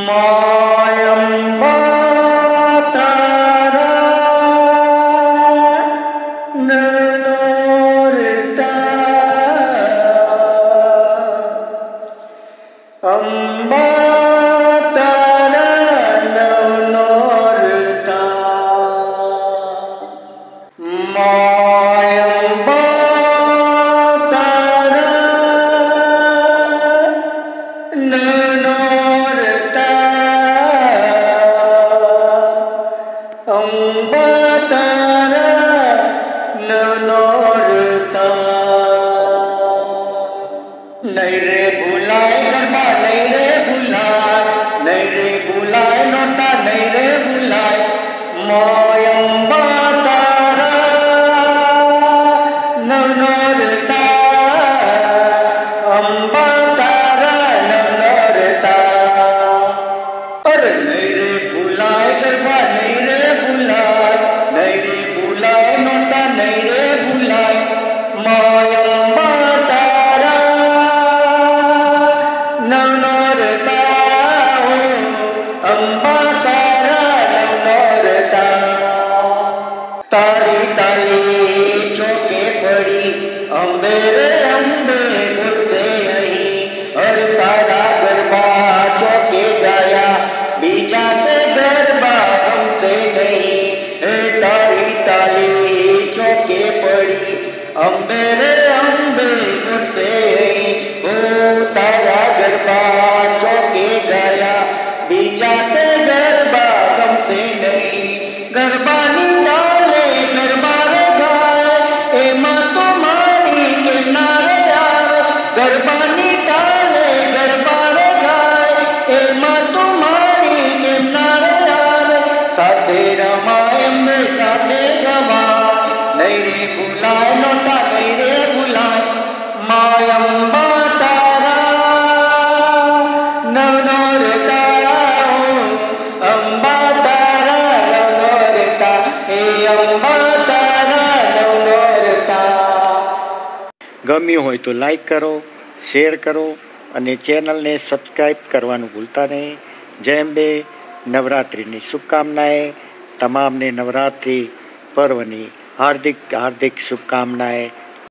मायम्बा तारा ननोरता अम्बा तारा ननोरता मायम्बा तारा ननोरता अम्बा तारा ननोरता नहीं रे भुलाए गरबा नहीं रे भुलाए नोटा नहीं रे भुलाए मायम्बा तारा ननोरता अम्बा तारा ननोरता अरे नहीं रे भुलाए गरबा नहीं रे भुलाए नोटा नहीं रे भुलाए मायम्बा तारा ननोरता अम्बा तारा ननोरता तारी ताली चौके पड़ी अम्बे रे अम्बे गुल से यही और तारा गरबा चौके गाया बीजा ते गरबा हमसे नहीं है तारी ताली चौके पड़ी अम्बे रे अम्बे गुल से यही ओ तारा गरबा चौके गाया बीजा ते गरबा हमसे नहीं गरबा निकाले गरबा रे गाए ए माँ तुम्हारी के नारे यार गरबा निकाले गरबा रे गाए ए माँ तुम्हारी के नारे यार साथे रमाए में साथे गवा नहीं रे भुलाए नोटा नहीं रे भुलाए मायम्बा तारा ननोरता अम्बा तारा ननोरता ए अम्बा तारा ननोरता। गम्યું હોય તો લાઈક કરો, શેર કરો અને ચેનલને સબસ્ક્રાઈબ કરવાનું ભૂલતા નહીં. જય અંબે. નવરાત્રિની શુભકામનાએ તમામને નવરાત્રિ પર્વની હાર્દિક શુભકામનાએ.